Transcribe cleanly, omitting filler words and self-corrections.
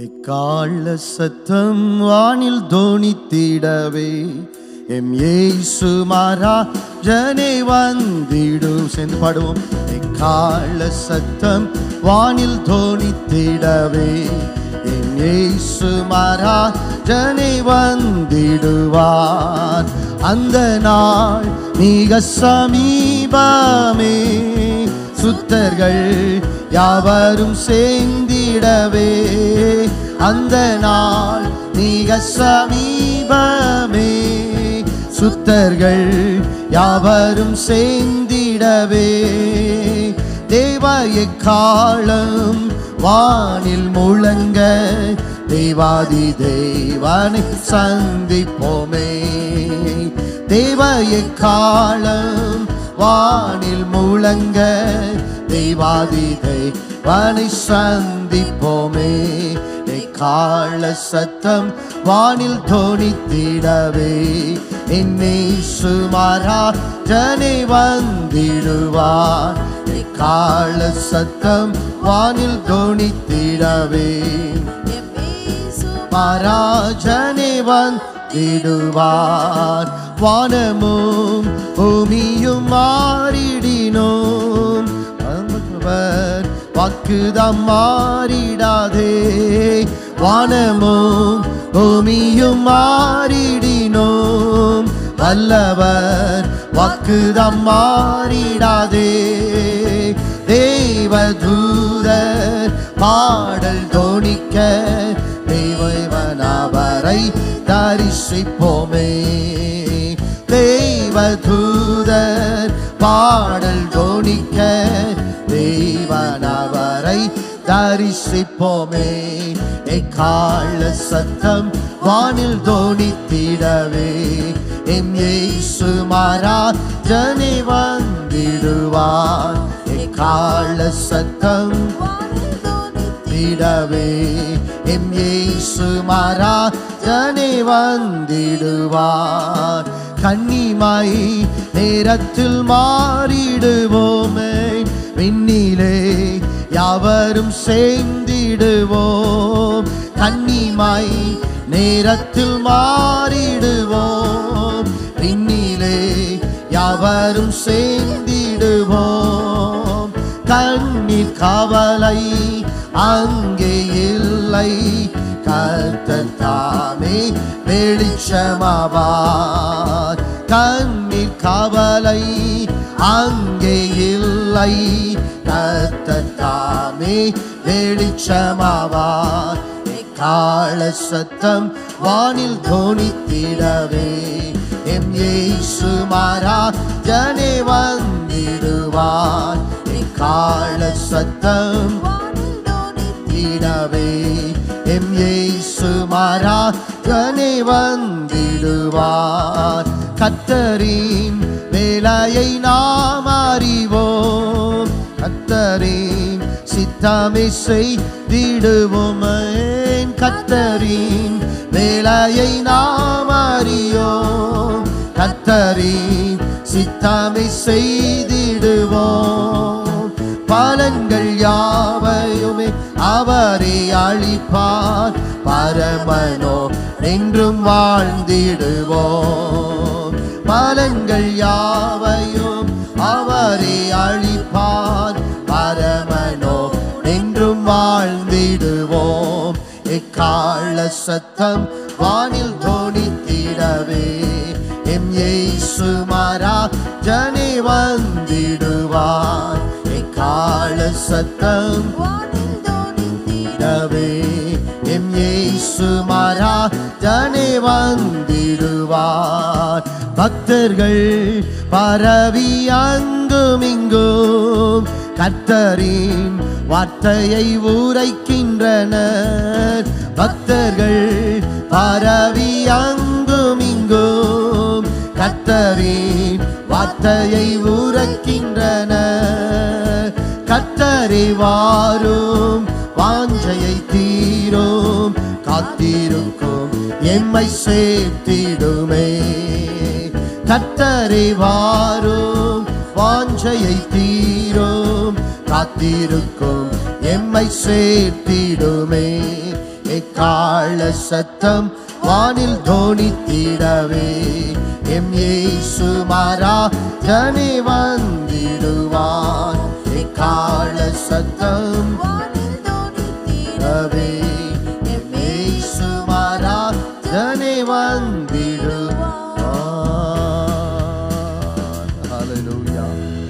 எக்கால சத்தம் வானில் தோனித்திடவே எம் இயேசு மகாராஜனே வந்திடும். சேர்ந்து பாடுவோம். எக்கால சத்தம் வானில் தோனித்திடவே எம் இயேசு மகாராஜனே வந்திடுவார். அந்த நாள் மிக சமீபமே, சுத்தர்கள் யாவரும் சேர்ந்திடவே. அந்த நாள் மிக சமீபமே, சுத்தர்கள் யாவரும் சேர்ந்திடவே. தேவ எக்காலம் வானில் முழங்க, தேவாதி தேவனை சந்திப்போமே. தேவ எக்காலம் வானில் முழங்க, தேவாதி தேவனை சந்திப்போமே. எக்கால சத்தம் வானில் தோனித்திடவே என் இயேசு மகாராஜனே வந்திடுவார். எக்கால சத்தம் வானில் தோனித்திடவே மகாராஜனே வந்திடுவார். வானமும் பூமியும் மாறிடினோம், அவர் வாக்குதான் மாறிடாதே. வானமும் பூமியும் மாறிடினோம், வல்லவர் வாக்குதான் மாறிடாதே. தேவதூதர் பாடல் தோணிக்க, தேவன் அவரை தரிசிப்போமே. தேவதூதர் பாடல் தோணிக்க, தேவன் அவரை தரிசிப்போமே. எக்கால சத்தம் வானில் தோனித்திடவே எம் இயேசு மகாராஜனே வந்திடுவார். எக்கால சத்தம் தோனித்திடவே எம் இயேசு மகாராஜனே வந்திடுவார். கன்னிமாய் நேரத்தில் மாறிடுவோமே, விண்ணிலே யாவரும் சேர்ந்திடுவோம். கன்னிமாய் நேரத்தில் மாறிடுவோம், விண்ணிலே யாவரும் சேர்ந்திடுவோம். கண்ணீர் கவலை அங்கே இல்லை, கர்த்தர் தாமே வெளிச்சமாவார். கண்ணீர் கவலை அங்கே இல்லை, கர்த்தர் தாமே வெளிச்சமாவார். எக்கால சத்தம் வானில் தோனித்திடவே எம் இயேசு மகாராஜனே வந்திடுவார். எக்கால சத்தம் தோனித்திடவே எம் இயேசு மகாராஜனே வந்திடுவார். கர்த்தரின் வேலையை நாம் அறிவோம், கர்த்தரின் சித்தமே செய்திடுவோம். கர்த்தரின் வேலையை நாம் அறியோம், கர்த்தரின் சித்தமே செய்திடுவோம். பலன்கள் யாவையுமே அவரே அளிப்பார், பரமனோ என்றும் வாழ்ந்திடுவோம். பலன்கள் யாவையும் அவரே அளிப்பார், பரமனோ என்றும் வாழ்ந்திடுவோம். எக்கால சத்தம் வானில் தோனித்திடவே எம் இயேசு மகாராஜனே வந்திடுவார். எக்கால சத்தம் வானில் தோனித்திடவே எம் இயேசு மகாராஜனே வந்திடுவார். பக்தர்கள் பரவி அங்கும் இங்கும் கர்த்தரின் வார்த்தையை உரைக்கின்றனர். பக்தர்கள் பரவி அங்கும் இங்கும் கர்த்தரின் வார்த்தையை உரைக்கின்றனர். கர்த்தரே வாரும் வாஞ்சையை தீரும், காத்திருக்கும் எம்மை சேர்த்திடுமே. கர்த்தரே வாரும் வாஞ்சையை தீரும், காத்திருக்கும் எம்மை சேர்த்திடுமே. எக்கால சத்தம் வானில் தோணித்திடவே எம் இயேசு மகாராஜனே வந்திடுவான். எக்கால சத்தம் வானில் தோணித்திடவே எம் இயேசு மகாராஜனே வந்திடுவான்.